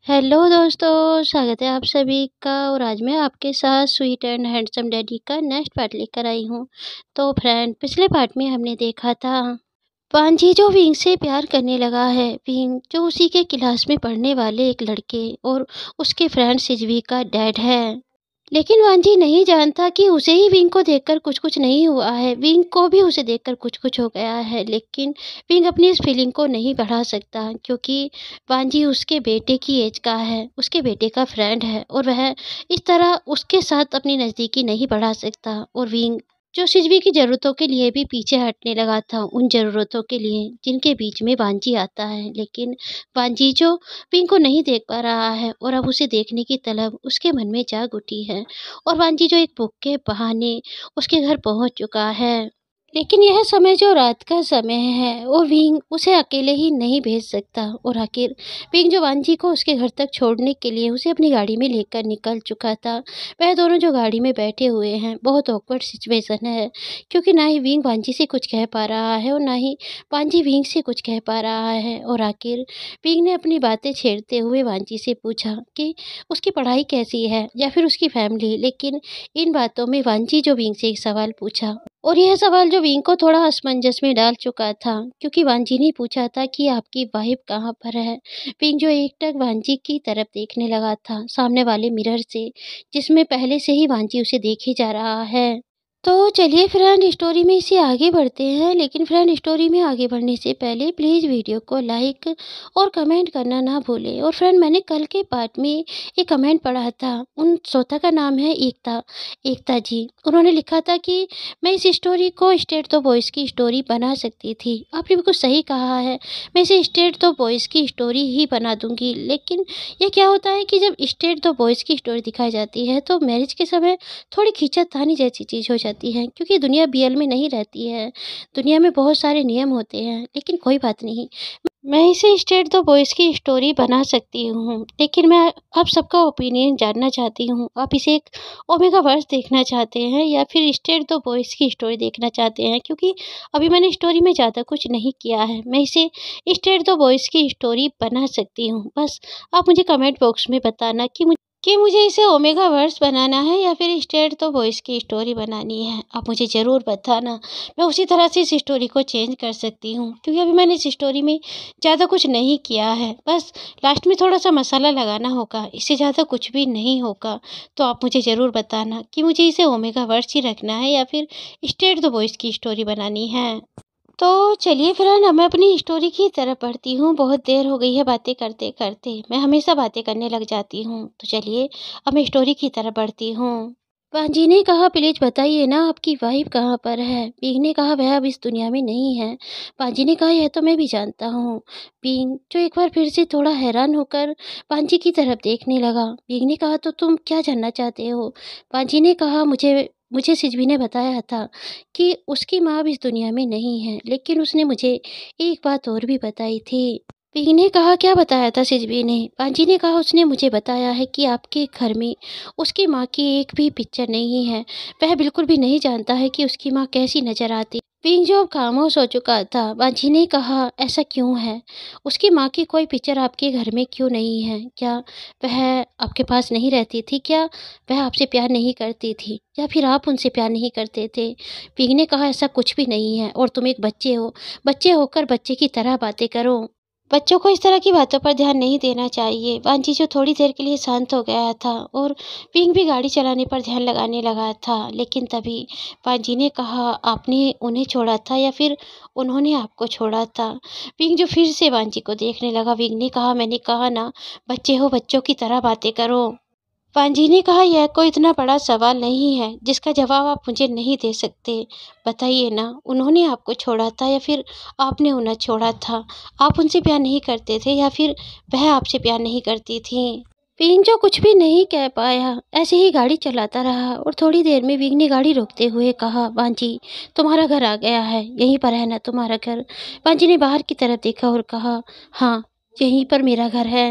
Hello दोस्तों, स्वागत है आप सभी का। और आज मैं आपके साथ स्वीट एंड हैंडसम डैडी का नेक्स्ट पार्ट लेकर आई हूँ। तो फ्रेंड, पिछले पार्ट में हमने देखा था पांजी जो विंग से प्यार करने लगा है। विंग जो उसी के क्लास में पढ़ने वाले एक लड़के और उसके फ्रेंड सिजवी का डैड है। लेकिन वांजी नहीं जानता कि उसे ही विंग को देखकर कुछ कुछ नहीं हुआ है, विंग को भी उसे देखकर कुछ कुछ हो गया है। लेकिन विंग अपनी इस फीलिंग को नहीं बढ़ा सकता, क्योंकि वांजी उसके बेटे की एज का है, उसके बेटे का फ्रेंड है, और वह इस तरह उसके साथ अपनी नज़दीकी नहीं बढ़ा सकता। और विंग जो सिजवी की ज़रूरतों के लिए भी पीछे हटने लगा था, उन ज़रूरतों के लिए जिनके बीच में वांजी आता है। लेकिन वांजी जो पिंक को नहीं देख पा रहा है, और अब उसे देखने की तलब उसके मन में जाग उठी है। और वांजी जो एक बुक के बहाने उसके घर पहुंच चुका है। लेकिन यह समय जो रात का समय है, और विंग उसे अकेले ही नहीं भेज सकता। और आखिर विंग जो वांजी को उसके घर तक छोड़ने के लिए उसे अपनी गाड़ी में लेकर निकल चुका था। वह दोनों जो गाड़ी में बैठे हुए हैं, बहुत ऑकवर्ड सिचुएशन है, क्योंकि ना ही विंग वांजी से कुछ कह पा रहा है और ना ही वांजी विंग से कुछ कह पा रहा है। और आखिर विंग ने अपनी बातें छेड़ते हुए वांजी से पूछा कि उसकी पढ़ाई कैसी है या फिर उसकी फैमिली। लेकिन इन बातों में वांजी जो विंग से एक सवाल पूछा, और यह सवाल जो विंग को थोड़ा असमंजस में डाल चुका था, क्योंकि वांजी ने पूछा था कि आपकी वाइफ कहाँ पर है। विंग जो एकटक वांजी की तरफ देखने लगा था, सामने वाले मिरर से, जिसमें पहले से ही वांजी उसे देखे जा रहा है। तो चलिए फ्रेंड, स्टोरी में इसे आगे बढ़ते हैं। लेकिन फ्रेंड, स्टोरी में आगे बढ़ने से पहले प्लीज़ वीडियो को लाइक और कमेंट करना ना भूलें। और फ्रेंड, मैंने कल के पार्ट में एक कमेंट पढ़ा था, उन श्रोता का नाम है एकता, एकता जी। उन्होंने लिखा था कि मैं इस स्टोरी को स्टेट द वॉइस की स्टोरी बना सकती थी। आपने बिल्कुल सही कहा है, मैं इसे स्टेट द वॉइस की स्टोरी ही बना दूंगी। लेकिन ये क्या होता है कि जब स्टेट द वॉइस की स्टोरी दिखाई जाती है, तो मैरिज के समय थोड़ी खींचातानी जैसी चीज़ हो जाती है, क्योंकि दुनिया बीएल में नहीं रहती है। दुनिया में बहुत सारे नियम होते हैं। लेकिन कोई बात नहीं, मैं इसे स्टेट द वॉइस की स्टोरी बना सकती हूँ। लेकिन मैं आप सबका ओपिनियन जानना चाहती हूँ, आप इसे एक ओमेगा वर्स देखना चाहते हैं या फिर स्टेट द वॉइस की स्टोरी देखना चाहते हैं? क्योंकि अभी मैंने स्टोरी में ज़्यादा कुछ नहीं किया है, मैं इसे स्टेट द वॉइस की स्टोरी बना सकती हूँ। बस आप मुझे कमेंट बॉक्स में बताना कि मुझे इसे ओमेगा वर्स बनाना है या फिर स्टेट द वॉइस की स्टोरी बनानी है। आप मुझे ज़रूर बताना, मैं उसी तरह से इस स्टोरी को चेंज कर सकती हूँ, क्योंकि अभी मैंने इस स्टोरी में ज़्यादा कुछ नहीं किया है। बस लास्ट में थोड़ा सा मसाला लगाना होगा, इससे ज़्यादा कुछ भी नहीं होगा। तो आप मुझे ज़रूर बताना कि मुझे इसे ओमेगा वर्स ही रखना है या फिर स्टेट द वॉइस की स्टोरी बनानी है। तो चलिए फ्रेंड, अब मैं अपनी स्टोरी की तरफ बढ़ती हूँ। बहुत देर हो गई है बातें करते करते, मैं हमेशा बातें करने लग जाती हूँ। तो चलिए अब मैं स्टोरी की तरफ बढ़ती हूँ। पांजी ने कहा, प्लीज बताइए ना, आपकी वाइफ कहाँ पर है? बींग ने कहा, वह अब इस दुनिया में नहीं है। पांजी ने कहा, यह तो मैं भी जानता हूँ। बींग जो एक बार फिर से थोड़ा हैरान होकर पांजी की तरफ देखने लगा। बींग ने कहा, तो तुम क्या जानना चाहते हो? पांजी ने कहा, मुझे मुझे सिजवी ने बताया था कि उसकी माँ अब इस दुनिया में नहीं है। लेकिन उसने मुझे एक बात और भी बताई थी। बींग ने कहा, क्या बताया था सिजवी ने? पांजी ने कहा, उसने मुझे बताया है कि आपके घर में उसकी माँ की एक भी पिक्चर नहीं है। वह बिल्कुल भी नहीं जानता है कि उसकी माँ कैसी नजर आती। बींग जो अब खामोश हो चुका था, पांजी ने कहा, ऐसा क्यों है? उसकी माँ की कोई पिक्चर आपके घर में क्यों नहीं है? क्या वह आपके पास नहीं रहती थी? क्या वह आपसे प्यार नहीं करती थी, या फिर आप उनसे प्यार नहीं करते थे? बींग ने कहा, ऐसा कुछ भी नहीं है, और तुम एक बच्चे हो, बच्चे होकर बच्चे की तरह बातें करो। बच्चों को इस तरह की बातों पर ध्यान नहीं देना चाहिए। वांजी जो थोड़ी देर के लिए शांत हो गया था, और पिंग भी गाड़ी चलाने पर ध्यान लगाने लगा था। लेकिन तभी वांजी ने कहा, आपने उन्हें छोड़ा था या फिर उन्होंने आपको छोड़ा था? पिंग जो फिर से वांजी को देखने लगा। विंग ने कहा, मैंने कहा ना, बच्चे हो, बच्चों की तरह बातें करो। पांजी ने कहा, यह कोई इतना बड़ा सवाल नहीं है जिसका जवाब आप मुझे नहीं दे सकते। बताइए ना, उन्होंने आपको छोड़ा था या फिर आपने उन्हें छोड़ा था? आप उनसे प्यार नहीं करते थे या फिर वह आपसे प्यार नहीं करती थी? विंग जो कुछ भी नहीं कह पाया, ऐसे ही गाड़ी चलाता रहा। और थोड़ी देर में विंग ने गाड़ी रोकते हुए कहा, वांजी, तुम्हारा घर आ गया है, यहीं पर है ना तुम्हारा घर? वांजी ने बाहर की तरफ देखा और कहा, हाँ, यहीं पर मेरा घर है।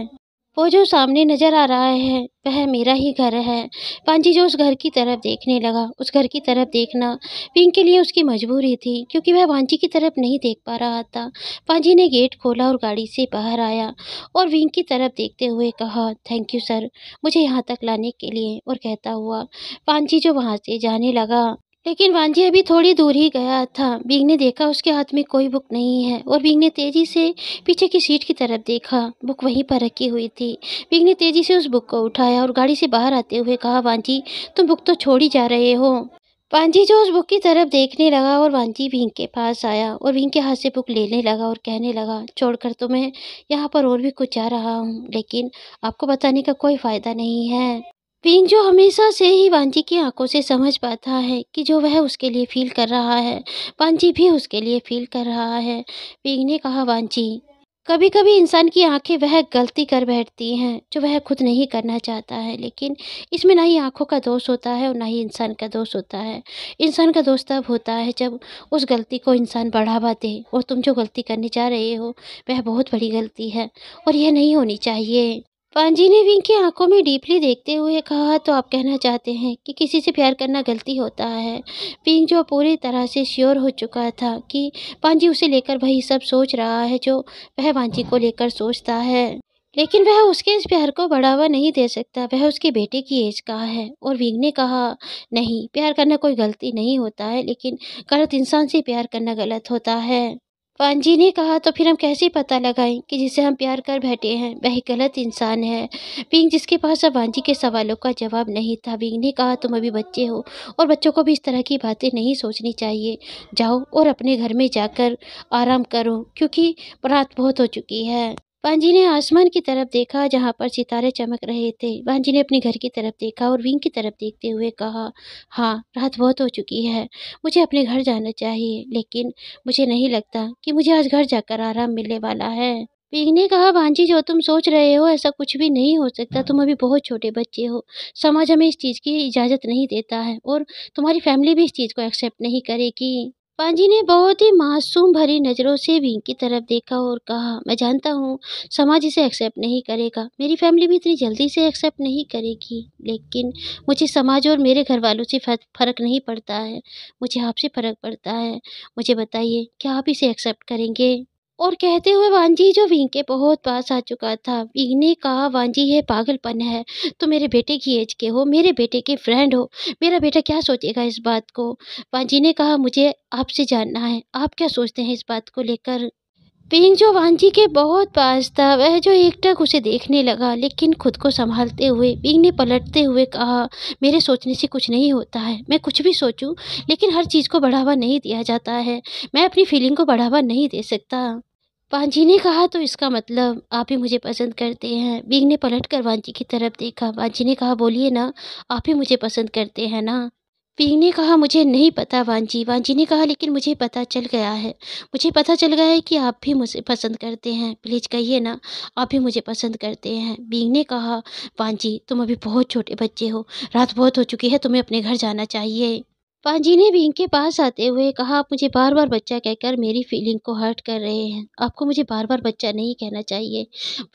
वो जो सामने नज़र आ रहा है, वह मेरा ही घर है। पांजी जो उस घर की तरफ देखने लगा, उस घर की तरफ देखना पिंक के लिए उसकी मजबूरी थी, क्योंकि वह पांजी की तरफ नहीं देख पा रहा था। पांजी ने गेट खोला और गाड़ी से बाहर आया और विंग की तरफ देखते हुए कहा, थैंक यू सर, मुझे यहाँ तक लाने के लिए। और कहता हुआ पांजी जो वहाँ से जाने लगा। लेकिन वांजी अभी थोड़ी दूर ही गया था। विंग ने देखा उसके हाथ में कोई बुक नहीं है और विंग ने तेजी से पीछे की सीट की तरफ देखा। बुक वहीं पर रखी हुई थी। विंग ने तेजी से उस बुक को उठाया और गाड़ी से बाहर आते हुए कहा, वांजी तुम बुक तो छोड़ ही जा रहे हो। वांजी जो उस बुक की तरफ देखने लगा और वांजी विंग के पास आया और विंग के हाथ से बुक लेने लगा और कहने लगा, छोड़कर तो मैं यहाँ पर और भी कुछ जा रहा हूँ, लेकिन आपको बताने का कोई फायदा नहीं है। पिंक जो हमेशा से ही वांजी की आंखों से समझ पाता है कि जो वह उसके लिए फील कर रहा है, वांजी भी उसके लिए फील कर रहा है। पिंक ने कहा, वांजी कभी कभी इंसान की आंखें वह गलती कर बैठती हैं जो वह खुद नहीं करना चाहता है, लेकिन इसमें ना ही आंखों का दोष होता है और ना ही इंसान का दोष होता है। इंसान का दोष तब होता है जब उस गलती को इंसान बढ़ावा दे, और तुम जो गलती करने जा रहे हो वह बहुत बड़ी गलती है और यह नहीं होनी चाहिए। पांजी ने विंग की आंखों में डीपली देखते हुए कहा, तो आप कहना चाहते हैं कि किसी से प्यार करना गलती होता है? विंग जो पूरी तरह से श्योर हो चुका था कि पांजी उसे लेकर वही सब सोच रहा है जो वह वांजी को लेकर सोचता है, लेकिन वह उसके इस प्यार को बढ़ावा नहीं दे सकता। वह उसके बेटे की एज का है। और विंग ने कहा, नहीं, प्यार करना कोई गलती नहीं होता है, लेकिन गलत इंसान से प्यार करना गलत होता है। पांजी ने कहा, तो फिर हम कैसे पता लगाएं कि जिसे हम प्यार कर बैठे हैं वही गलत इंसान है? विंग जिसके पास अब वांजी के सवालों का जवाब नहीं था, विंग ने कहा, तुम अभी बच्चे हो और बच्चों को भी इस तरह की बातें नहीं सोचनी चाहिए। जाओ और अपने घर में जाकर आराम करो, क्योंकि रात बहुत हो चुकी है। पांजी ने आसमान की तरफ देखा जहाँ पर सितारे चमक रहे थे। पांजी ने अपने घर की तरफ देखा और विंग की तरफ देखते हुए कहा, हाँ, रात बहुत हो चुकी है, मुझे अपने घर जाना चाहिए, लेकिन मुझे नहीं लगता कि मुझे आज घर जाकर आराम मिलने वाला है। विंग ने कहा, भांजी जो तुम सोच रहे हो ऐसा कुछ भी नहीं हो सकता। तुम अभी बहुत छोटे बच्चे हो। समाज हमें इस चीज़ की इजाज़त नहीं देता है और तुम्हारी फैमिली भी इस चीज़ को एक्सेप्ट नहीं करेगी। पांजी ने बहुत ही मासूम भरी नज़रों से विंग की तरफ देखा और कहा, मैं जानता हूँ समाज इसे एक्सेप्ट नहीं करेगा, मेरी फैमिली भी इतनी जल्दी से एक्सेप्ट नहीं करेगी, लेकिन मुझे समाज और मेरे घर वालों से फ़र्क नहीं पड़ता है, मुझे आपसे फ़र्क पड़ता है। मुझे बताइए, क्या आप इसे एक्सेप्ट करेंगे? और कहते हुए वांजी जो विंग के बहुत पास आ चुका था। विंग ने कहा, वांजी ये पागलपन है, तो मेरे बेटे की एज के हो, मेरे बेटे के फ्रेंड हो, मेरा बेटा क्या सोचेगा इस बात को? वांजी ने कहा, मुझे आपसे जानना है, आप क्या सोचते हैं इस बात को लेकर? विंग जो वांजी के बहुत पास था, वह जो एकटक उसे देखने लगा, लेकिन खुद को संभालते हुए विंग ने पलटते हुए कहा, मेरे सोचने से कुछ नहीं होता है, मैं कुछ भी सोचूं, लेकिन हर चीज़ को बढ़ावा नहीं दिया जाता है, मैं अपनी फीलिंग को बढ़ावा नहीं दे सकता। वांजी ने कहा, तो इसका मतलब आप ही मुझे पसंद करते हैं? विंग ने पलटकर वांजी की तरफ देखा। वांजी ने कहा, बोलिए ना, आप ही मुझे पसंद करते हैं ना? विंग ने कहा, मुझे नहीं पता वांजी। वांजी ने कहा, लेकिन मुझे पता चल गया है, मुझे पता चल गया है कि आप भी मुझे पसंद करते हैं। प्लीज़ कहिए ना, आप भी मुझे पसंद करते हैं? विंग ने कहा, वांजी तुम अभी बहुत छोटे बच्चे हो, रात बहुत हो चुकी है, तुम्हें अपने घर जाना चाहिए। पांजी ने विंग के पास आते हुए कहा, आप मुझे बार बार बच्चा कहकर मेरी फीलिंग को हर्ट कर रहे हैं, आपको मुझे बार बार बच्चा नहीं कहना चाहिए।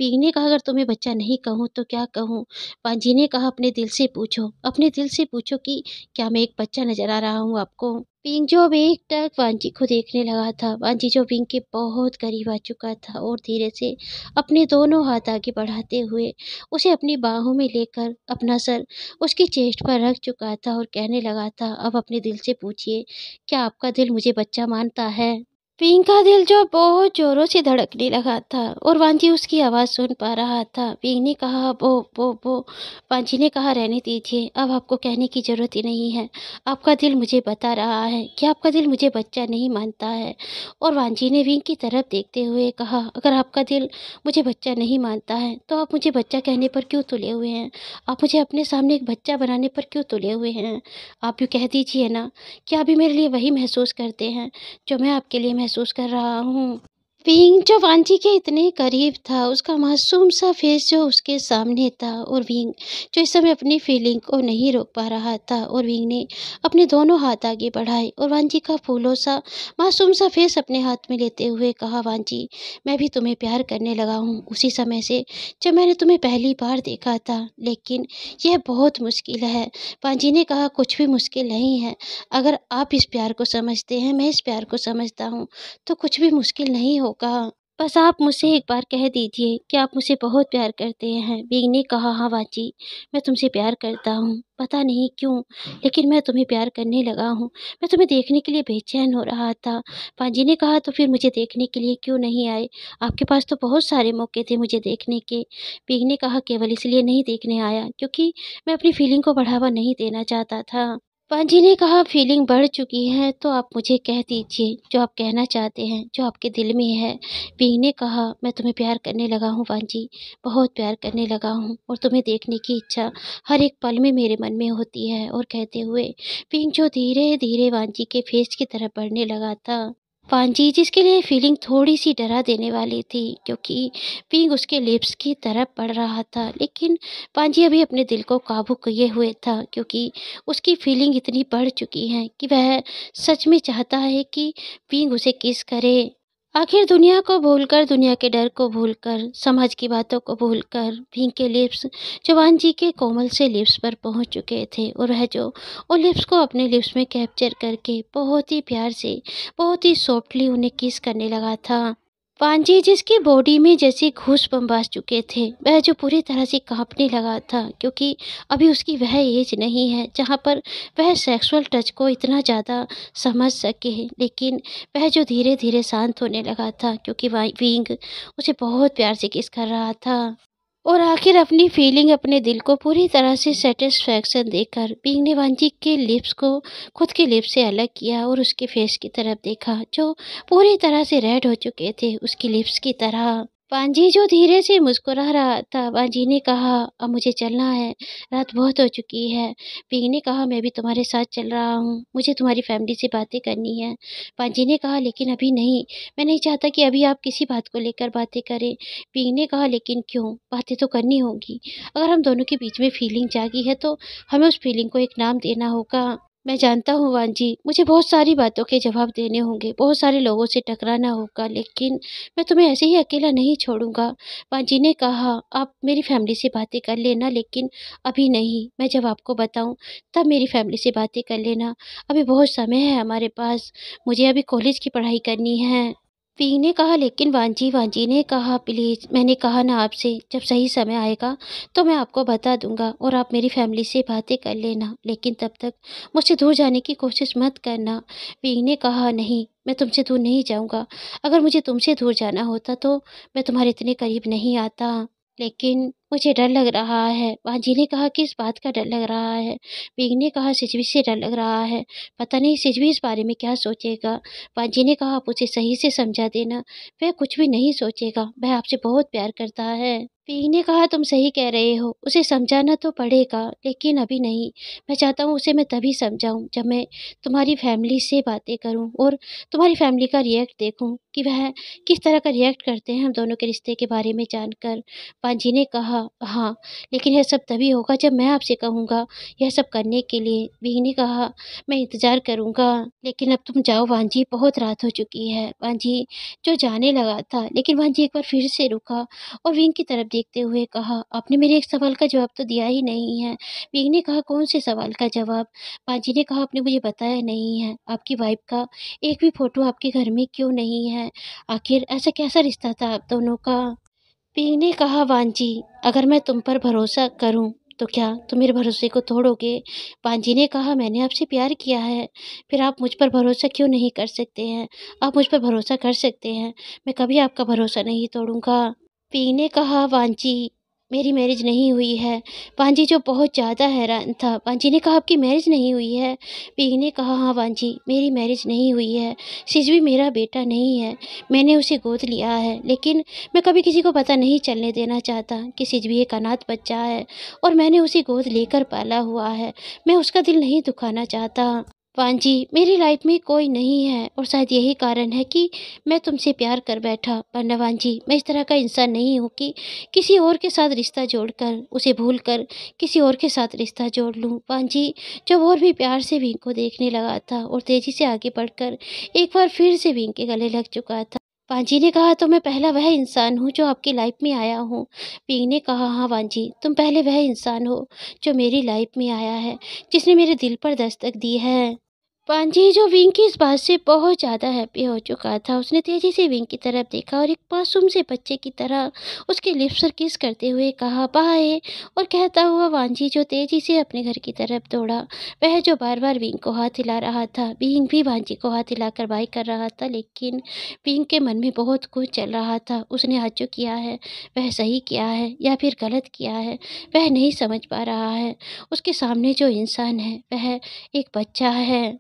विंग ने कहा, अगर तुम्हें बच्चा नहीं कहूँ तो क्या कहूँ? पांजी ने कहा, अपने दिल से पूछो, अपने दिल से पूछो कि क्या मैं एक बच्चा नजर आ रहा हूँ आपको? विंग जो अब एकटक वांजी को देखने लगा था। वांजी जो विंग के बहुत करीब आ चुका था और धीरे से अपने दोनों हाथ आगे बढ़ाते हुए उसे अपनी बाहों में लेकर अपना सर उसकी चेस्ट पर रख चुका था और कहने लगा था, अब अपने दिल से पूछिए, क्या आपका दिल मुझे बच्चा मानता है? पिंक का दिल जो बहुत जोरों से धड़कने लगा था और वांजी उसकी आवाज़ सुन पा रहा था। पिंक ने कहा, वो। वांजी ने कहा, रहने दीजिए, अब आपको कहने की ज़रूरत ही नहीं है। आपका दिल मुझे बता रहा है कि आपका दिल मुझे बच्चा नहीं मानता है। और वांजी ने विंग की तरफ देखते हुए कहा, अगर आपका दिल मुझे बच्चा नहीं मानता है तो आप मुझे बच्चा कहने पर क्यों तुले हुए हैं? आप मुझे अपने सामने एक बच्चा बनाने पर क्यों तुले हुए हैं? आप यूँ कह दीजिए ना, क्या अभी मेरे लिए वही महसूस करते हैं जो मैं आपके लिए महसूस कर रहा हूँ? विंग जो वांजी के इतने करीब था, उसका मासूम सा फेस जो उसके सामने था, और विंग जो इस समय अपनी फीलिंग को नहीं रोक पा रहा था, और विंग ने अपने दोनों हाथ आगे बढ़ाए और वांजी का फूलों सा मासूम सा फेस अपने हाथ में लेते हुए कहा, वांजी, मैं भी तुम्हें प्यार करने लगा हूँ उसी समय से जब मैंने तुम्हें पहली बार देखा था, लेकिन यह बहुत मुश्किल है। वांजी ने कहा, कुछ भी मुश्किल नहीं है। अगर आप इस प्यार को समझते हैं, मैं इस प्यार को समझता हूँ, तो कुछ भी मुश्किल नहीं होगा। बस आप मुझसे एक बार कह दीजिए कि आप मुझे बहुत प्यार करते हैं। बींग ने कहा, हाँ वाची, मैं तुमसे प्यार करता हूँ। पता नहीं क्यों, लेकिन मैं तुम्हें प्यार करने लगा हूँ। मैं तुम्हें देखने के लिए बेचैन हो रहा था। पांजी ने कहा, तो फिर मुझे देखने के लिए क्यों नहीं आए? आपके पास तो बहुत सारे मौके थे मुझे देखने के। बींग ने कहा, केवल इसलिए नहीं देखने आया क्योंकि मैं अपनी फीलिंग को बढ़ावा नहीं देना चाहता था। पांजी ने कहा, फीलिंग बढ़ चुकी है तो आप मुझे कह दीजिए जो आप कहना चाहते हैं, जो आपके दिल में है। पिंग ने कहा, मैं तुम्हें प्यार करने लगा हूँ पांजी, बहुत प्यार करने लगा हूँ, और तुम्हें देखने की इच्छा हर एक पल में मेरे मन में होती है। और कहते हुए पिंग जो धीरे धीरे वांजी के फेस की तरफ बढ़ने लगा था। पांजी जिसके लिए फीलिंग थोड़ी सी डरा देने वाली थी, क्योंकि पिंग उसके लिप्स की तरफ बढ़ रहा था, लेकिन पांजी अभी अपने दिल को काबू किए हुए था, क्योंकि उसकी फीलिंग इतनी बढ़ चुकी है कि वह सच में चाहता है कि पिंग उसे किस करे। आखिर दुनिया को भूलकर, दुनिया के डर को भूलकर, समाज की बातों को भूलकर पिंग के लिप्स जवान जी के कोमल से लिप्स पर पहुंच चुके थे, और वह जो उन लिप्स को अपने लिप्स में कैप्चर करके बहुत ही प्यार से, बहुत ही सॉफ्टली उन्हें किस करने लगा था। पांजी जिसकी बॉडी में जैसे घूस बम्बास चुके थे, वह जो पूरी तरह से कांपने लगा था, क्योंकि अभी उसकी वह एज नहीं है जहाँ पर वह सेक्सुअल टच को इतना ज़्यादा समझ सके। लेकिन वह जो धीरे धीरे शांत होने लगा था, क्योंकि विंग उसे बहुत प्यार से किस कर रहा था। और आखिर अपनी फीलिंग, अपने दिल को पूरी तरह से सेटिस्फैक्शन देकर पिंग ने वांजी के लिप्स को खुद के लिप्स से अलग किया और उसके फेस की तरफ देखा, जो पूरी तरह से रेड हो चुके थे उसकी लिप्स की तरह। पांजी जो धीरे से मुस्कुरा रहा था। वांजी ने कहा, अब मुझे चलना है, रात बहुत हो चुकी है। पिंग ने कहा, मैं भी तुम्हारे साथ चल रहा हूँ, मुझे तुम्हारी फैमिली से बातें करनी है। पांजी ने कहा, लेकिन अभी नहीं, मैं नहीं चाहता कि अभी आप किसी बात को लेकर बातें करें। पिंग ने कहा, लेकिन क्यों? बातें तो करनी होगी। अगर हम दोनों के बीच में फीलिंग जागी है तो हमें उस फीलिंग को एक नाम देना होगा। मैं जानता हूँ वांजी, मुझे बहुत सारी बातों के जवाब देने होंगे, बहुत सारे लोगों से टकराना होगा, लेकिन मैं तुम्हें ऐसे ही अकेला नहीं छोड़ूंगा। पांजी ने कहा, आप मेरी फैमिली से बातें कर लेना, लेकिन अभी नहीं। मैं जब आपको बताऊं तब मेरी फैमिली से बातें कर लेना। अभी बहुत समय है हमारे पास, मुझे अभी कॉलेज की पढ़ाई करनी है। पिंग ने कहा, लेकिन वांजी, वांजी ने कहा, प्लीज़, मैंने कहा ना आपसे, जब सही समय आएगा तो मैं आपको बता दूंगा और आप मेरी फैमिली से बातें कर लेना, लेकिन तब तक मुझसे दूर जाने की कोशिश मत करना। पिंग ने कहा, नहीं, मैं तुमसे दूर नहीं जाऊंगा। अगर मुझे तुमसे दूर जाना होता तो मैं तुम्हारे इतने करीब नहीं आता, लेकिन मुझे डर लग रहा है। वांजी ने कहा, किस बात का डर लग रहा है? पिंग ने कहा, सिजवी से डर लग रहा है। पता नहीं सिजवी इस बारे में क्या सोचेगा। पांजी ने कहा, आप उसे सही से समझा देना, वह कुछ भी नहीं सोचेगा, वह आपसे बहुत प्यार करता है। पिंग ने कहा, तुम सही कह रहे हो, उसे समझाना तो पड़ेगा, लेकिन अभी नहीं। मैं चाहता हूँ उसे मैं तभी समझाऊँ जब मैं तुम्हारी फैमिली से बातें करूँ और तुम्हारी फैमिली का रिएक्ट देखूँ कि वह किस तरह का रिएक्ट करते हैं हम दोनों के रिश्ते के बारे में जानकर। पांजी ने कहा, हाँ, लेकिन यह सब तभी होगा जब मैं आपसे कहूँगा यह सब करने के लिए। पिंग ने कहा, मैं इंतज़ार करूँगा, लेकिन अब तुम जाओ वांजी, बहुत रात हो चुकी है। वांजी जो जाने लगा था, लेकिन वांजी एक बार फिर से रुका और विंग की तरफ देखते हुए कहा, आपने मेरे एक सवाल का जवाब तो दिया ही नहीं है। विंग ने कहा, कौन से सवाल का जवाब? वांजी ने कहा, आपने मुझे बताया नहीं है, आपकी वाइफ का एक भी फोटो आपके घर में क्यों नहीं है? आखिर ऐसा कैसा रिश्ता था आप दोनों का? पिंग ने कहा, वांजी, अगर मैं तुम पर भरोसा करूं तो क्या तुम मेरे भरोसे को तोड़ोगे? वांजी ने कहा, मैंने आपसे प्यार किया है, फिर आप मुझ पर भरोसा क्यों नहीं कर सकते हैं? आप मुझ पर भरोसा कर सकते हैं, मैं कभी आपका भरोसा नहीं तोड़ूंगा। पी ने कहा, वांजी, मेरी मैरिज नहीं हुई है। वांजी जो बहुत ज़्यादा हैरान था। वांजी ने कहा, आपकी मैरिज नहीं हुई है? पी ने कहा, हाँ वांजी, मेरी मैरिज नहीं हुई है। सिजवी मेरा बेटा नहीं है, मैंने उसे गोद लिया है, लेकिन मैं कभी किसी को पता नहीं चलने देना चाहता कि सिजवी एक अनाथ बच्चा है और मैंने उसे गोद लेकर पाला हुआ है। मैं उसका दिल नहीं दुखाना चाहता। पांजी, मेरी लाइफ में कोई नहीं है और शायद यही कारण है कि मैं तुमसे प्यार कर बैठा। वरना वांजी, मैं इस तरह का इंसान नहीं हूँ कि किसी और के साथ रिश्ता जोड़कर उसे भूलकर किसी और के साथ रिश्ता जोड़ लूँ। पांजी, जब और भी प्यार से विंग को देखने लगा था और तेजी से आगे बढ़कर एक बार फिर से विंग के गले लग चुका था। पांजी ने कहा, तो मैं पहला वह इंसान हूँ जो आपकी लाइफ में आया हूँ। विंग ने कहा, हाँ वांजी, तुम पहले वह इंसान हो जो मेरी लाइफ में आया है, जिसने मेरे दिल पर दस्तक दी है। पांजी, जो विंग की इस बात से बहुत ज़्यादा हैप्पी हो चुका था, उसने तेज़ी से विंग की तरफ देखा और एक मासूम से बच्चे की तरह उसके लिप्स पर किस करते हुए कहा, बाय। और कहता हुआ वांजी जो तेज़ी से अपने घर की तरफ दौड़ा, वह जो बार बार विंग को हाथ हिला रहा था, विंग भी वांजी को हाथ हिलाकर बाय कर रहा था। लेकिन विंग के मन में बहुत कुछ चल रहा था। उसने आज जो किया है वह सही किया है या फिर गलत किया है, वह नहीं समझ पा रहा है। उसके सामने जो इंसान है वह एक बच्चा है।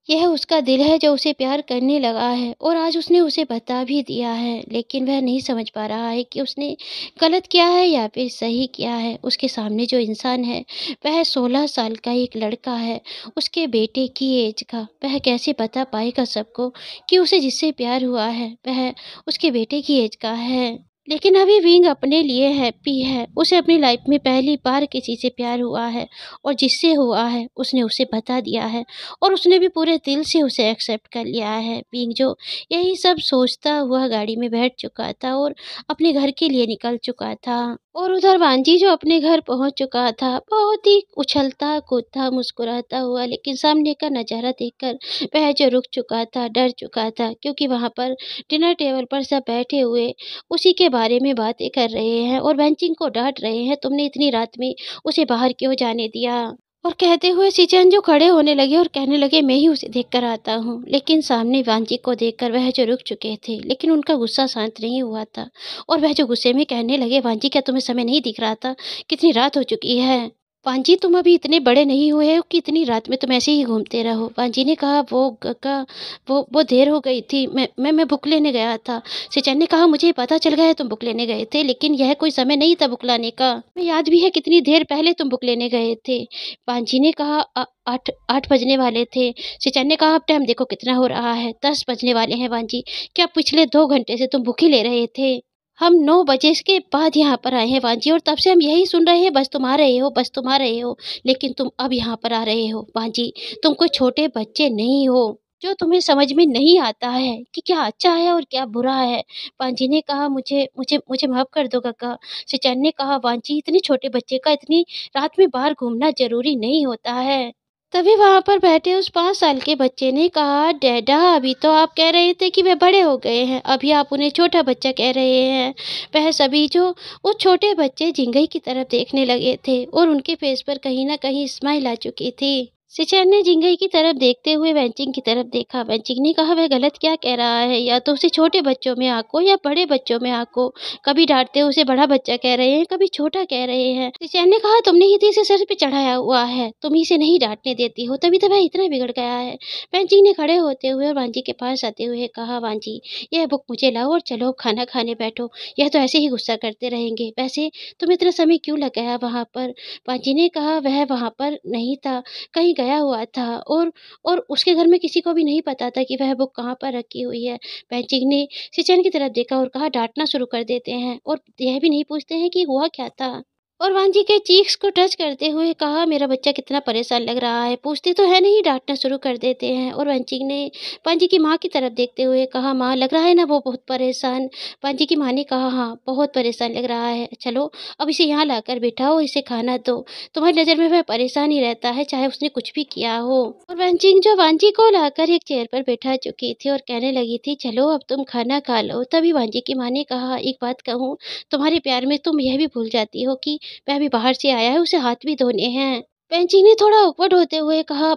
यह उसका दिल है जो उसे प्यार करने लगा है और आज उसने उसे बता भी दिया है, लेकिन वह नहीं समझ पा रहा है कि उसने गलत किया है या फिर सही किया है। उसके सामने जो इंसान है वह 16 साल का एक लड़का है, उसके बेटे की एज का। वह कैसे बता पाएगा सबको कि उसे जिससे प्यार हुआ है वह उसके बेटे की एज का है। लेकिन अभी विंग अपने लिए हैप्पी है। उसे अपनी लाइफ में पहली बार किसी से प्यार हुआ है और जिससे हुआ है उसने उसे बता दिया है और उसने भी पूरे दिल से उसे एक्सेप्ट कर लिया है। विंग जो यही सब सोचता हुआ गाड़ी में बैठ चुका था और अपने घर के लिए निकल चुका था। और उधर वांजी जो अपने घर पहुंच चुका था, बहुत ही उछलता कूदता मुस्कुराता हुआ, लेकिन सामने का नज़ारा देखकर वह जो रुक चुका था, डर चुका था, क्योंकि वहां पर डिनर टेबल पर सब बैठे हुए उसी के बारे में बातें कर रहे हैं और वेंचिंग को डांट रहे हैं, तुमने इतनी रात में उसे बाहर क्यों जाने दिया। और कहते हुए सिचन जो खड़े होने लगे और कहने लगे, मैं ही उसे देख कर आता हूँ। लेकिन सामने वांजी को देखकर वह जो रुक चुके थे, लेकिन उनका गुस्सा शांत नहीं हुआ था और वह जो गुस्से में कहने लगे, वांजी क्या तुम्हें समय नहीं दिख रहा था, कितनी रात हो चुकी है। वांजी, तुम अभी इतने बड़े नहीं हुए हो कि इतनी रात में तुम ऐसे ही घूमते रहो। वांजी ने कहा, वो गग्गा, वो देर हो गई थी, मैं बुक लेने गया था। सिचन ने कहा, मुझे पता चल गया है तुम बुक लेने गए थे, लेकिन यह कोई समय नहीं था बुक लाने का। मैं याद भी है कितनी देर पहले तुम बुक लेने गए थे। वांजी ने कहा, 8 बजने वाले थे। सिचन ने कहा, अब टाइम देखो कितना हो रहा है, 10 बजने वाले हैं। वांजी, क्या पिछले 2 घंटे से तुम बुक ही ले रहे थे। हम 9 बजे के बाद यहाँ पर आए हैं वांजी, और तब से हम यही सुन रहे हैं, बस तुम आ रहे हो, बस तुम आ रहे हो। लेकिन तुम अब यहाँ पर आ रहे हो। वांजी, तुम कोई छोटे बच्चे नहीं हो जो तुम्हें समझ में नहीं आता है कि क्या अच्छा है और क्या बुरा है। वांजी ने कहा, मुझे मुझे मुझे माफ कर दो गग्गा। सिचन ने कहा, वांजी, इतने छोटे बच्चे का इतनी रात में बाहर घूमना जरूरी नहीं होता है। तभी वहां पर बैठे उस 5 साल के बच्चे ने कहा, डैडा, अभी तो आप कह रहे थे कि वे बड़े हो गए हैं, अभी आप उन्हें छोटा बच्चा कह रहे हैं। वह सभी जो उस छोटे बच्चे जिंगई की तरफ देखने लगे थे और उनके फेस पर कहीं ना कहीं स्माइल आ चुकी थी। सिचन ने जिंगई की तरफ देखते हुए वेंचिंग की तरफ देखा। वेंचिंग ने कहा, वह गलत क्या कह रहा है, या तो उसे छोटे बच्चों में आंको या बड़े बच्चों में आंको। कभी डांटते हुए उसे बड़ा बच्चा कह रहे हैं, कभी छोटा कह रहे हैं। सिचन ने कहा, तुमने ही तो इसे सर पे चढ़ाया हुआ है, तुम ही इसे नहीं डांटने देती हो, तभी तो वह इतना बिगड़ गया है। वेंचिंग ने खड़े होते हुए और वांजी के पास आते हुए कहा, वांजी, यह बुक मुझे लाओ और चलो खाना खाने बैठो। यह तो ऐसे ही गुस्सा करते रहेंगे। वैसे तुम इतना समय क्यों लगाया वहां पर। वांजी ने कहा, वह वहां पर नहीं था, कहीं गया हुआ था और उसके घर में किसी को भी नहीं पता था कि वह बुक कहाँ पर रखी हुई है। पेंचिंग ने सिचन की तरफ देखा और कहा, डांटना शुरू कर देते हैं और यह भी नहीं पूछते हैं कि हुआ क्या था। और वांजी के चीक्स को टच करते हुए कहा, मेरा बच्चा कितना परेशान लग रहा है, पूछते तो है नहीं, डांटना शुरू कर देते हैं। और वांजी ने वांजी की माँ की तरफ देखते हुए कहा, माँ, लग रहा है ना वो बहुत परेशान। वांजी की माँ ने कहा, हाँ बहुत परेशान लग रहा है, चलो अब इसे यहाँ लाकर बिठाओ, इसे खाना दो, तुम्हारी नज़र में वह परेशान ही रहता है चाहे उसने कुछ भी किया हो। और वेंचिंग जो वांजी को लाकर एक चेयर पर बैठा चुकी थी और कहने लगी थी, चलो अब तुम खाना खा लो। तभी वांजी की माँ ने कहा, एक बात कहूँ, तुम्हारे प्यार में तुम यह भी भूल जाती हो कि वह अभी बाहर से आया है, उसे हाथ भी धोने हैं। पेंची ने थोड़ा ऑकवर्ड होते हुए कहा,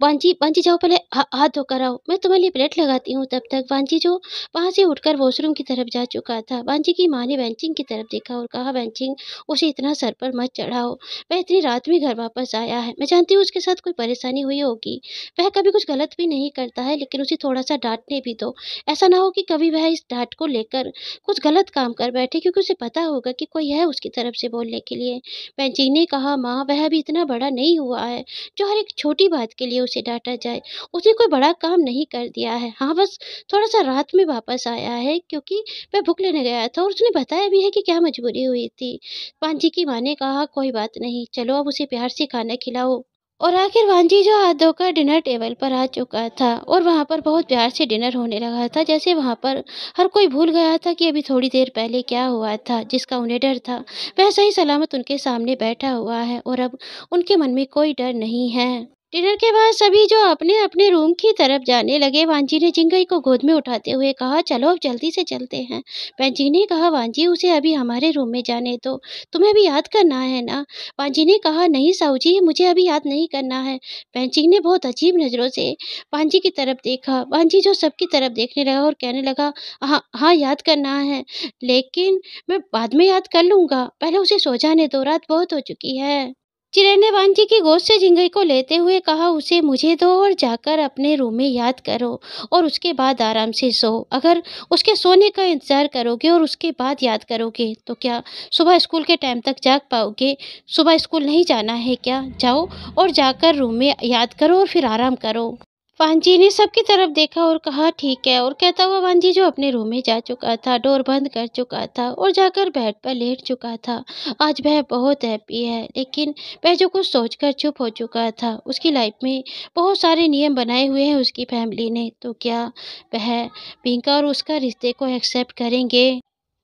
वांजी, वांजी जाओ पहले हाथ धोकर आओ, मैं तुम्हारे लिए प्लेट लगाती हूँ तब तक। वांजी जो वहां से उठकर वॉशरूम की तरफ जा चुका था। वांजी की माँ ने वेंचिंग की तरफ देखा और कहा, वेंचिंग, उसे इतना सर पर मत चढ़ाओ, वह इतनी रात में घर वापस आया है, मैं जानती हूँ उसके साथ कोई परेशानी हुई होगी, वह कभी कुछ गलत भी नहीं करता है, लेकिन उसे थोड़ा सा डांटने भी दो। ऐसा ना हो कि कभी वह इस डांट को लेकर कुछ गलत काम कर बैठे, क्योंकि उसे पता होगा कि कोई है उसकी तरफ से बोलने के लिए। पेंचिंग ने कहा, माँ, वह अभी इतना बड़ा नहीं हुआ है, जो हर एक छोटी बात के लिए उसे डाँटा जाए। उसने कोई बड़ा काम नहीं कर दिया है। हाँ, बस थोड़ा-सा रात में वापस आया है क्योंकि वह बुक लेने गया था और उसने बताया भी है कि क्या मजबूरी हुई थी। वांजी की माँ ने कहा, "कोई बात नहीं, चलो अब उसे प्यार से खाना खिलाओ।" और आखिर वांजी जो हाथ धोकर डिनर टेबल पर आ चुका था और वहाँ पर बहुत प्यार से डिनर होने लगा था। जैसे वहाँ पर हर कोई भूल गया था कि अभी थोड़ी देर पहले क्या हुआ था, जिसका उन्हें डर था, वह सही सलामत उनके सामने बैठा हुआ है और अब उनके मन में कोई डर नहीं है। डिनर के बाद सभी जो अपने-अपने रूम की तरफ जाने लगे, वांजी ने जिंगई को गोद में उठाते हुए कहा, "चलो अब जल्दी से चलते हैं।" पेंजी ने कहा, "वांजी, उसे अभी हमारे रूम में जाने दो, तुम्हें भी याद करना है ना?" वांजी ने कहा, "नहीं साहू जी, मुझे अभी याद नहीं करना है।" पेंजी ने बहुत अजीब नज़रों से वांजी की तरफ देखा। वांजी जो सबकी तरफ देखने लगा और कहने लगा, "हाँ, हाँ, याद करना है, लेकिन मैं बाद में याद कर लूँगा, पहले उसे सो जाने दो, रात बहुत हो चुकी है।" चिरैन ने वांजी की गोद से जिंगई को लेते हुए कहा, "उसे मुझे दो और जाकर अपने रूम में याद करो और उसके बाद आराम से सो। अगर उसके सोने का इंतज़ार करोगे और उसके बाद याद करोगे तो क्या सुबह स्कूल के टाइम तक जाग पाओगे? सुबह स्कूल नहीं जाना है क्या? जाओ और जाकर रूम में याद करो और फिर आराम करो।" वांजी ने सबकी तरफ देखा और कहा, "ठीक है।" और कहता हुआ वांजी जो अपने रूम में जा चुका था, डोर बंद कर चुका था और जाकर बेड पर लेट चुका था। आज वह बहुत हैप्पी है, लेकिन वह जो कुछ सोचकर चुप हो चुका था। उसकी लाइफ में बहुत सारे नियम बनाए हुए हैं उसकी फैमिली ने, तो क्या वह पिंका और उसका रिश्ते को एक्सेप्ट करेंगे?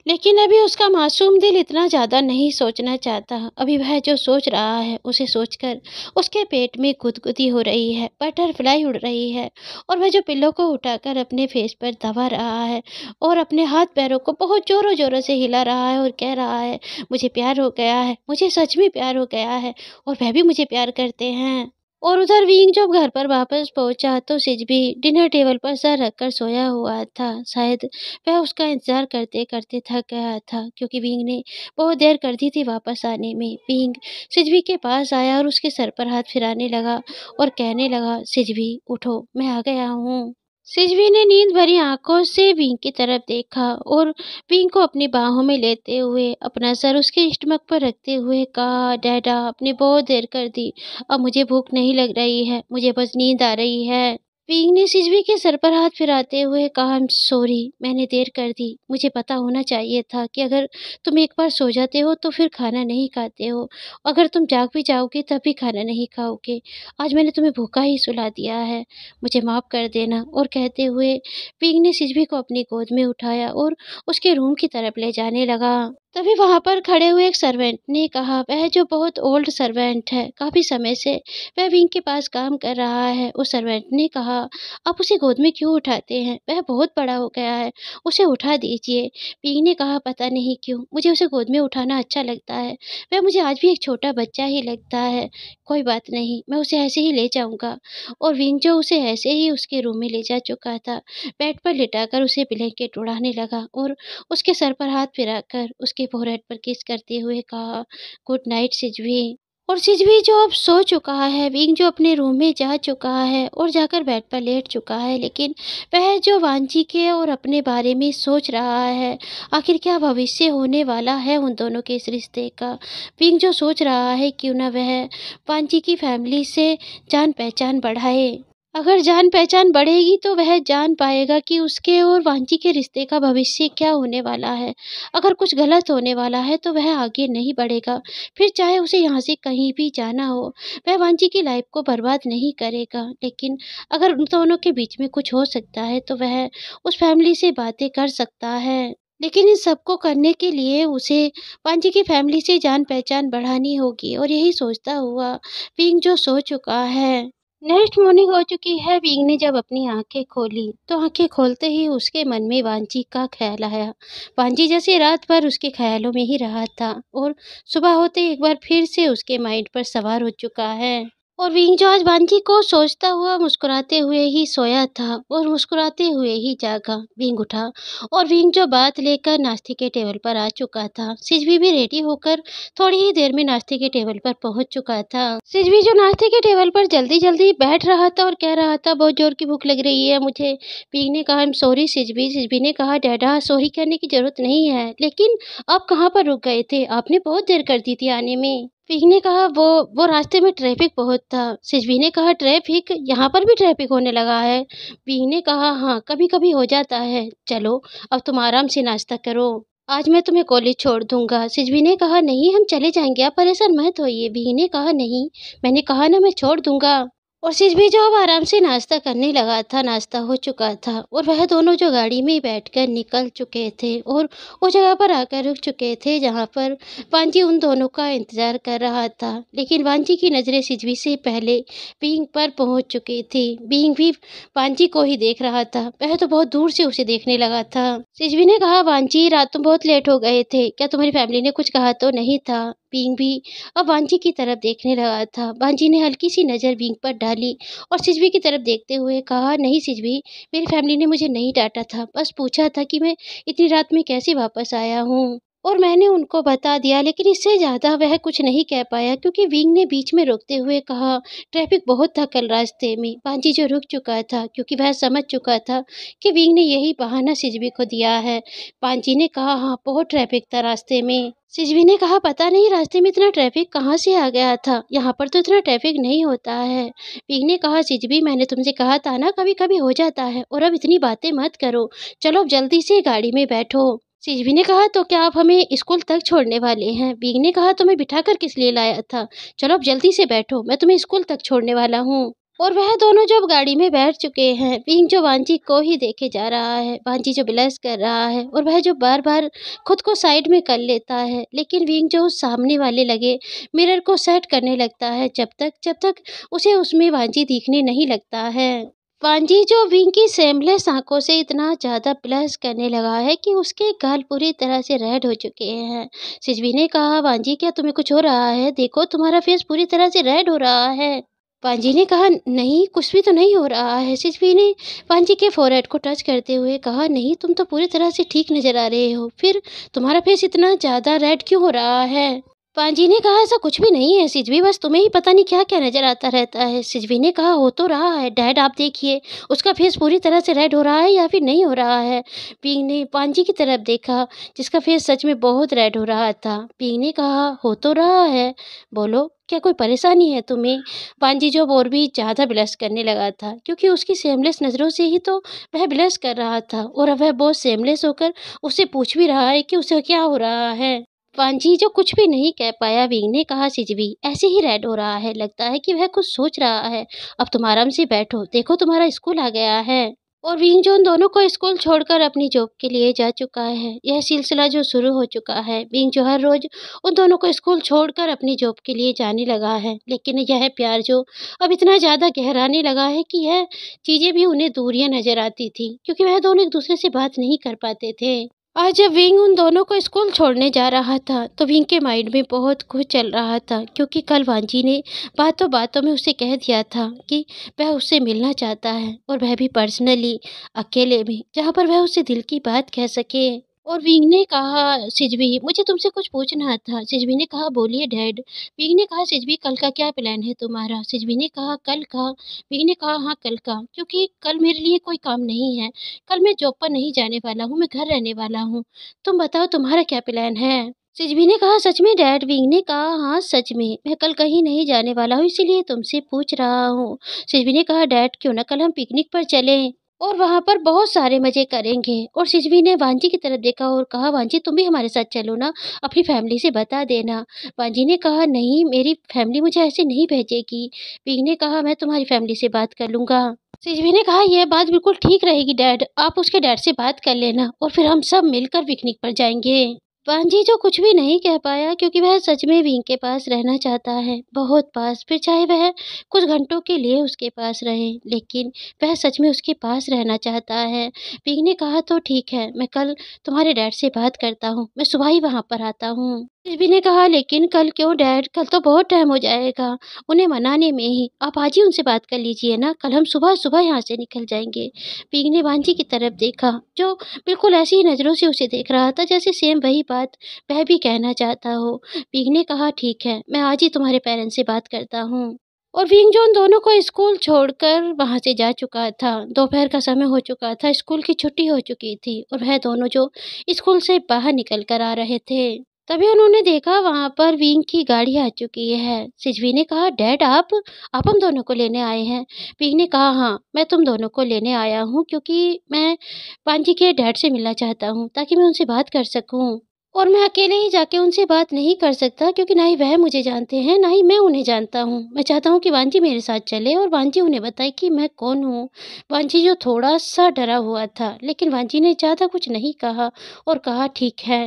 लेकिन अभी उसका मासूम दिल इतना ज़्यादा नहीं सोचना चाहता। अभी वह जो सोच रहा है, उसे सोचकर उसके पेट में गुदगुदी हो रही है, बटरफ्लाई उड़ रही है और वह जो पिल्लो को उठाकर अपने फेस पर दबा रहा है और अपने हाथ-पैरों को बहुत ज़ोरों-ज़ोरों से हिला रहा है और कह रहा है, "मुझे प्यार हो गया है, मुझे सच में प्यार हो गया है और वह भी मुझे प्यार करते हैं।" और उधर विंग जब घर पर वापस पहुंचा तो सिजबी डिनर टेबल पर सर रखकर सोया हुआ था। शायद वह उसका इंतजार करते-करते थक गया था क्योंकि विंग ने बहुत देर कर दी थी वापस आने में। विंग सिजबी के पास आया और उसके सर पर हाथ फिराने लगा और कहने लगा, "सिजबी उठो, मैं आ गया हूँ।" सिजबी ने नींद भरी आंखों से विंग की तरफ देखा और विंग को अपनी बाहों में लेते हुए अपना सर उसके स्टमक पर रखते हुए कहा, "डैडा, आपने बहुत देर कर दी। अब मुझे भूख नहीं लग रही है, मुझे बस नींद आ रही है।" विंग ने सिजबी के सर पर हाथ फिराते हुए कहा, "आई एम सॉरी, मैंने देर कर दी। मुझे पता होना चाहिए था कि अगर तुम एक बार सो जाते हो तो फिर खाना नहीं खाते हो। अगर तुम जाग भी जाओगे तब भी खाना नहीं खाओगे। आज मैंने तुम्हें भूखा ही सुला दिया है। मुझे माफ़ कर देना।" और कहते हुए विंग ने सिजबी को अपनी गोद में उठाया और उसके रूम की तरफ ले जाने लगा। तभी वहाँ पर खड़े हुए एक सर्वेंट ने कहा, वह जो बहुत ओल्ड सर्वेंट है, काफ़ी समय से वह विंग के पास काम कर रहा है। उस सर्वेंट ने कहा, "आप उसे गोद में क्यों उठाते हैं? वह बहुत बड़ा हो गया है, उसे उठा दीजिए।" विंग ने कहा, "पता नहीं क्यों, मुझे उसे गोद में उठाना अच्छा लगता है। वह मुझे आज भी एक छोटा बच्चा ही लगता है। कोई बात नहीं, मैं उसे ऐसे ही ले जाऊँगा।" और विंग जो उसे ऐसे ही उसके रूम में ले जा चुका था, बेड पर लिटाकर उसे ब्लैंकेट उड़ाने लगा और उसके सर पर हाथ फिराकर उसके फोrehead पर किस करते हुए कहा, "गुड नाइट सिजवी।" और सिजवी जो अब सो चुका है, विंग जो अपने रूम में जा चुका है और जाकर बेड पर लेट चुका है, लेकिन वह जो वांजी के और अपने बारे में सोच रहा है, आखिर क्या भविष्य होने वाला है उन दोनों के इस रिश्ते का। विंग जो सोच रहा है क्यों ना वह वांजी की फैमिली से जान पहचान बढ़ाए। अगर जान पहचान बढ़ेगी तो वह जान पाएगा कि उसके और वांजी के रिश्ते का भविष्य क्या होने वाला है। अगर कुछ गलत होने वाला है तो वह आगे नहीं बढ़ेगा, फिर चाहे उसे यहाँ से कहीं भी जाना हो, वह वांजी की लाइफ को बर्बाद नहीं करेगा। लेकिन अगर उन दोनों के बीच में कुछ हो सकता है तो वह उस फैमिली से बातें कर सकता है। लेकिन इन सबको करने के लिए उसे वांजी की फैमिली से जान पहचान बढ़ानी होगी और यही सोचता हुआ विंग जो सो चुका है। नेक्स्ट मॉर्निंग हो चुकी है। विंग ने जब अपनी आंखें खोली तो आंखें खोलते ही उसके मन में वांजी का ख्याल आया। वांजी जैसे रात भर उसके ख्यालों में ही रहा था और सुबह होते ही एक बार फिर से उसके माइंड पर सवार हो चुका है। और विंग जो आज वांजी को सोचता हुआ मुस्कुराते हुए ही सोया था और मुस्कुराते हुए ही जागा। विंग उठा और विंग जो बात लेकर नाश्ते के टेबल पर आ चुका था। सिजवी भी रेडी होकर थोड़ी ही देर में नाश्ते के टेबल पर पहुंच चुका था। सिजवी जो नाश्ते के टेबल पर जल्दी जल्दी बैठ रहा था और कह रहा था, "बहुत जोर की भूख लग रही है मुझे।" विंग ने कहा, "आई एम सॉरी सिजवी।" सिजवी ने कहा, "डैडा, सॉरी कहने की जरूरत नहीं है, लेकिन आप कहाँ पर रुक गए थे? आपने बहुत देर कर दी थी आने में।" पीक ने कहा वो रास्ते में ट्रैफिक बहुत था। सिजवी ने कहा ट्रैफिक? यहाँ पर भी ट्रैफिक होने लगा है? पीक ने कहा हाँ, कभी-कभी हो जाता है। चलो, अब तुम आराम से नाश्ता करो। आज मैं तुम्हें कॉलेज छोड़ दूँगा। सिजवी ने कहा नहीं, हम चले जाएँगे, आप परेशान मत होइए। पीक ने कहा नहीं, मैंने कहा ना मैं छोड़ दूँगा। और सिजवी जो अब आराम से नाश्ता करने लगा था, नाश्ता हो चुका था और वह दोनों जो गाड़ी में बैठकर निकल चुके थे और वो जगह पर आकर रुक चुके थे जहाँ पर वांजी उन दोनों का इंतज़ार कर रहा था। लेकिन वांजी की नज़रें सिजवी से पहले बीइंग पर पहुँच चुकी थी। बीइंग भी वांजी को ही देख रहा था। वह तो बहुत दूर से उसे देखने लगा था। सिजवी ने कहा वांजी, रात तुम बहुत लेट हो गए थे। क्या तुम्हारी फैमिली ने कुछ कहा तो नहीं था? बीइंग भी अब वांजी की तरफ देखने लगा था। वांजी ने हल्की सी नज़र बीइंग पर डाली और सिजवी की तरफ देखते हुए कहा नहीं सिजवी, मेरी फैमिली ने मुझे नहीं डाँटा था। बस पूछा था कि मैं इतनी रात में कैसे वापस आया हूँ। और मैंने उनको बता दिया, लेकिन इससे ज़्यादा वह कुछ नहीं कह पाया क्योंकि विंग ने बीच में रोकते हुए कहा ट्रैफिक बहुत था कल रास्ते में। पांजी जो रुक चुका था क्योंकि वह समझ चुका था कि विंग ने यही बहाना सिजवी को दिया है। पांजी ने कहा हाँ, बहुत ट्रैफिक था रास्ते में। सिजवी ने कहा पता नहीं रास्ते में इतना ट्रैफिक कहाँ से आ गया था, यहाँ पर तो इतना ट्रैफिक नहीं होता है। विंग ने कहा सिजवी, मैंने तुमसे कहा था ना कभी कभी हो जाता है, और अब इतनी बातें मत करो। चलो अब जल्दी से गाड़ी में बैठो। सिजवी ने कहा तो क्या आप हमें स्कूल तक छोड़ने वाले हैं? बीग ने कहा तुम्हें बिठाकर किस लिए लाया था? चलो अब जल्दी से बैठो, मैं तुम्हें स्कूल तक छोड़ने वाला हूँ। और वह दोनों जब गाड़ी में बैठ चुके हैं, बींग जो वांजी को ही देखे जा रहा है, वांजी जो ब्लश कर रहा है और वह जो बार बार खुद को साइड में कर लेता है, लेकिन बींग जो उस सामने वाले लगे मिरर को सेट करने लगता है जब तक उसे उसमें वांजी दिखने नहीं लगता है। वांजी जो विंग की सेमलेस आंखों से इतना ज़्यादा ब्लश करने लगा है कि उसके गाल पूरी तरह से रेड हो चुके हैं। सिजवी ने कहा वांजी, क्या तुम्हें कुछ हो रहा है? देखो तुम्हारा फेस पूरी तरह से रेड हो रहा है। वांजी ने कहा नहीं, कुछ भी तो नहीं हो रहा है। सिजवी ने वांजी के फोrehead को टच करते हुए कहा नहीं, तुम तो पूरी तरह से ठीक नजर आ रहे हो, फिर तुम्हारा फेस इतना ज़्यादा रेड क्यों हो रहा है? पांजी ने कहा ऐसा कुछ भी नहीं है सिजवी, बस तुम्हें ही पता नहीं क्या क्या नजर आता रहता है। सिजवी ने कहा हो तो रहा है डैड, आप देखिए उसका फेस पूरी तरह से रेड हो रहा है या फिर नहीं हो रहा है। पींग ने पांजी की तरफ देखा जिसका फेस सच में बहुत रेड हो रहा था। पींग ने कहा हो तो रहा है, बोलो क्या कोई परेशानी है तुम्हें? पांजी जो और भी ज़्यादा ब्लश करने लगा था क्योंकि उसकी सेमलेस नज़रों से ही तो वह ब्लश कर रहा था और अब वह बहुत सेमलेस होकर उससे पूछ भी रहा है कि उसे क्या हो रहा है। वांजी जो कुछ भी नहीं कह पाया, विंग ने कहा सिजवी ऐसे ही रेड हो रहा है, लगता है कि वह कुछ सोच रहा है। अब तुम आराम से बैठो, देखो तुम्हारा स्कूल आ गया है। और विंग जो उन दोनों को स्कूल छोड़कर अपनी जॉब के लिए जा चुका है। यह सिलसिला जो शुरू हो चुका है, विंग जो हर रोज उन दोनों को स्कूल छोड़कर अपनी जॉब के लिए जाने लगा है, लेकिन यह प्यार जो अब इतना ज़्यादा गहराने लगा है कि यह चीज़ें भी उन्हें दूरियां नजर आती थी क्योंकि वह दोनों एक दूसरे से बात नहीं कर पाते थे। आज जब विंग उन दोनों को स्कूल छोड़ने जा रहा था तो विंग के माइंड में बहुत कुछ चल रहा था क्योंकि कल वांजी ने बातों बातों में उसे कह दिया था कि वह उससे मिलना चाहता है और वह भी पर्सनली, अकेले में, जहाँ पर वह उससे दिल की बात कह सके। और विंग ने कहा सिजवी, मुझे तुमसे कुछ पूछना था। सिजवी ने कहा बोलिए डैड। विंग ने कहा सिजवी, कल का क्या प्लान है तुम्हारा? सिजवी ने कहा कल का? विंग ने कहा हाँ कल का, क्योंकि कल मेरे लिए कोई काम नहीं है। कल मैं जॉब पर नहीं जाने वाला हूँ, मैं घर रहने वाला हूँ। तुम बताओ तुम्हारा क्या प्लान है? सिजवी ने कहा सच में डैड? विंग ने कहा हाँ सच में, मैं कल कहीं नहीं जाने वाला हूँ, इसीलिए तुमसे पूछ रहा हूँ। सिजवी ने कहा डैड क्यों ना कल हम पिकनिक पर चलें और वहाँ पर बहुत सारे मज़े करेंगे। और सिजवी ने वांजी की तरफ देखा और कहा वांजी तुम भी हमारे साथ चलो ना, अपनी फैमिली से बता देना। वांजी ने कहा नहीं, मेरी फैमिली मुझे ऐसे नहीं भेजेगी। विंग ने कहा मैं तुम्हारी फैमिली से बात कर लूँगा। सिजवी ने कहा यह बात बिल्कुल ठीक रहेगी डैड, आप उसके डैड से बात कर लेना और फिर हम सब मिलकर पिकनिक पर जाएंगे। वांजी जो कुछ भी नहीं कह पाया क्योंकि वह सच में विंग के पास रहना चाहता है, बहुत पास, फिर चाहे वह कुछ घंटों के लिए उसके पास रहे, लेकिन वह सच में उसके पास रहना चाहता है। विंग ने कहा तो ठीक है, मैं कल तुम्हारे डैड से बात करता हूँ, मैं सुबह ही वहाँ पर आता हूँ। सिजवी ने कहा लेकिन कल क्यों डैड? कल तो बहुत टाइम हो जाएगा उन्हें मनाने में ही, आप आज ही उनसे बात कर लीजिए ना, कल हम सुबह सुबह यहाँ से निकल जाएंगे। विंग ने वांजी की तरफ देखा जो बिल्कुल ऐसी ही नज़रों से उसे देख रहा था जैसे सेम वही बात वह भी कहना चाहता हो। विंग ने कहा ठीक है, मैं आज ही तुम्हारे पेरेंट्स से बात करता हूँ। और विंग जो उन दोनों को स्कूल छोड़कर वहाँ से जा चुका था, दोपहर का समय हो चुका था, स्कूल की छुट्टी हो चुकी थी और वह दोनों जो स्कूल से बाहर निकल कर आ रहे थे। तभी उन्होंने देखा वहाँ पर विंग की गाड़ी आ चुकी है। सिजवी ने कहा, डैड आप हम दोनों को लेने आए हैं? विंग ने कहा, हाँ, मैं तुम दोनों को लेने आया हूँ क्योंकि मैं पांजी के डैड से मिलना चाहता हूँ ताकि मैं उनसे बात कर सकूँ। और मैं अकेले ही जाके उनसे बात नहीं कर सकता क्योंकि ना ही वह मुझे जानते हैं, ना ही मैं उन्हें जानता हूँ। मैं चाहता हूँ कि वांजी मेरे साथ चले और वांजी उन्हें बताए कि मैं कौन हूँ। वांजी जो थोड़ा-सा डरा हुआ था, लेकिन वांजी ने ज़्यादा कुछ नहीं कहा और कहा, ठीक है।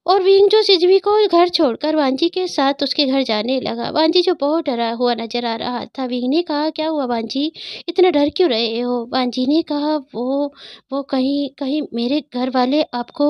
और विंग जो सिजवी को घर छोड़कर वांजी के साथ उसके घर जाने लगा। वांजी जो बहुत डरा हुआ नज़र आ रहा था। विंग ने कहा, क्या हुआ वांजी? इतना डर क्यों रहे हो? वांजी ने कहा, वो कहीं कहीं मेरे घर वाले आपको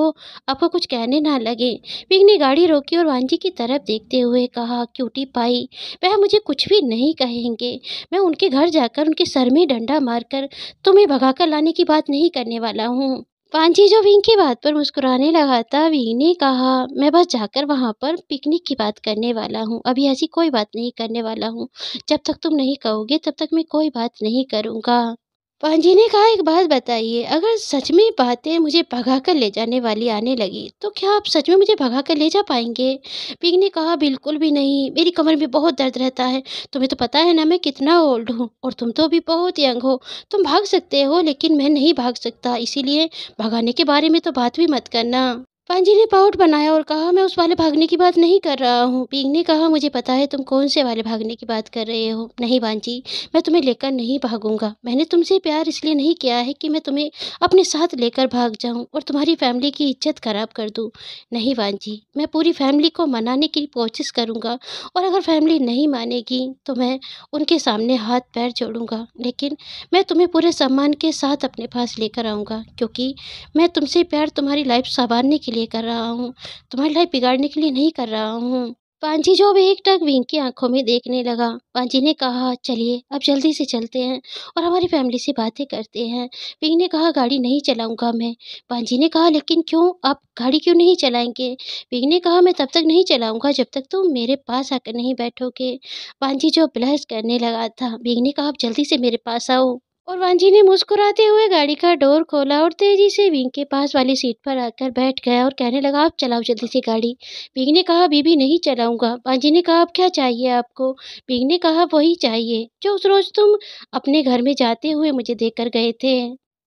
आपको कुछ कहने ना लगे। विंग ने गाड़ी रोकी और वांजी की तरफ देखते हुए कहा, क्यूटी पाई, वह मुझे कुछ भी नहीं कहेंगे। मैं उनके घर जाकर उनके सर में डंडा मारकर तुम्हें भगाकर लाने की बात नहीं करने वाला हूँ। पांची जो विंग की बात पर मुस्कुराने लगा था। विंग ने कहा, मैं बस जाकर वहां पर पिकनिक की बात करने वाला हूँ, अभी ऐसी कोई बात नहीं करने वाला हूँ। जब तक तुम नहीं कहोगे तब तक मैं कोई बात नहीं करूँगा। पांजी ने कहा, एक बात बताइए, अगर सच में बातें मुझे भगा कर ले जाने वाली आने लगी तो क्या आप सच में मुझे भगा कर ले जा पाएंगे? पिग ने कहा, बिल्कुल भी नहीं, मेरी कमर में बहुत दर्द रहता है। तुम्हें तो पता है ना मैं कितना ओल्ड हूँ और तुम तो अभी बहुत यंग हो। तुम भाग सकते हो लेकिन मैं नहीं भाग सकता, इसीलिए भगाने के बारे में तो बात भी मत करना। पांजी ने पाउट बनाया और कहा, मैं उस वाले भागने की बात नहीं कर रहा हूँ। पिग ने कहा, मुझे पता है तुम कौन से वाले भागने की बात कर रहे हो। नहीं पांजी, मैं तुम्हें लेकर नहीं भागूंगा। मैंने तुमसे प्यार इसलिए नहीं किया है कि मैं तुम्हें अपने साथ लेकर भाग जाऊं और तुम्हारी फैमिली की इज्जत खराब कर दूं। नहीं पांजी, मैं पूरी फैमिली को मनाने की कोशिश करूंगा और अगर फैमिली नहीं मानेगी तो मैं उनके सामने हाथ पैर जोड़ूंगा, लेकिन मैं तुम्हें पूरे सम्मान के साथ अपने पास लेकर आऊंगा क्योंकि मैं तुमसे प्यार तुम्हारी लाइफ संवारने के लिए कर रहा हूँ, तुम्हारी लाइफ बिगाड़ने के लिए नहीं कर रहा हूँ। पांची जो अब एकटक विंग की आंखों में देखने लगा। पांची ने कहा, चलिए अब जल्दी से चलते हैं और हमारी फैमिली से बातें करते हैं। विंग ने कहा, गाड़ी नहीं चलाऊंगा मैं। पांची ने कहा, लेकिन क्यों, आप गाड़ी क्यों नहीं चलाएंगे? विंग ने कहा, मैं तब तक नहीं चलाऊंगा जब तक तुम मेरे पास आकर नहीं बैठोगे। पांची जो बहस करने लगा था। विंग ने कहा, आप जल्दी से मेरे पास आओ। और वांजी ने मुस्कुराते हुए गाड़ी का डोर खोला और तेजी से विंग के पास वाली सीट पर आकर बैठ गया और कहने लगा, आप चलाओ जल्दी से गाड़ी। विंग ने कहा, बीबी नहीं चलाऊंगा। वांजी ने कहा, अब क्या चाहिए आपको? विंग ने कहा, वही चाहिए जो उस रोज तुम अपने घर में जाते हुए मुझे देकर गए थे।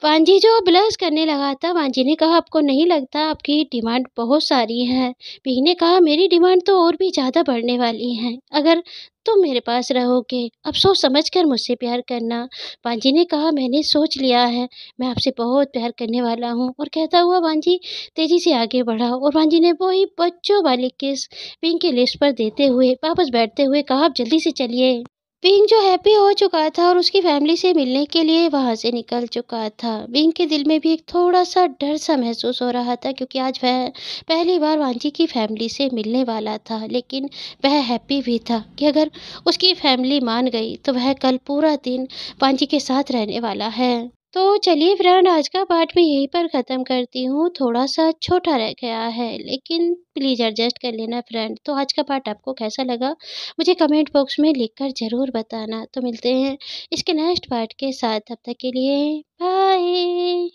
वांजी जो ब्लश करने लगा था। वांजी ने कहा, आपको नहीं लगता आपकी डिमांड बहुत सारी है? विंग ने कहा, मेरी डिमांड तो और भी ज्यादा बढ़ने वाली है अगर तुम मेरे पास रहोगे। अब सोच समझ कर मुझसे प्यार करना। वांजी ने कहा, मैंने सोच लिया है, मैं आपसे बहुत प्यार करने वाला हूँ। और कहता हुआ वांजी तेजी से आगे बढ़ा और वांजी ने वही बच्चों वाली किस पिंक के लिस्ट पर देते हुए वापस बैठते हुए कहा, आप जल्दी से चलिए। पिंक जो हैप्पी हो चुका था और उसकी फैमिली से मिलने के लिए वहां से निकल चुका था। पिंक के दिल में भी एक थोड़ा सा डर सा महसूस हो रहा था क्योंकि आज वह पहली बार वांजी की फैमिली से मिलने वाला था, लेकिन वह हैप्पी भी था कि अगर उसकी फैमिली मान गई तो वह कल पूरा दिन वांजी के साथ रहने वाला है। तो चलिए फ्रेंड, आज का पार्ट मैं यहीं पर ख़त्म करती हूँ। थोड़ा सा छोटा रह गया है लेकिन प्लीज़ एडजस्ट कर लेना फ्रेंड। तो आज का पार्ट आपको कैसा लगा मुझे कमेंट बॉक्स में लिखकर ज़रूर बताना। तो मिलते हैं इसके नेक्स्ट पार्ट के साथ, तब तक के लिए बाय।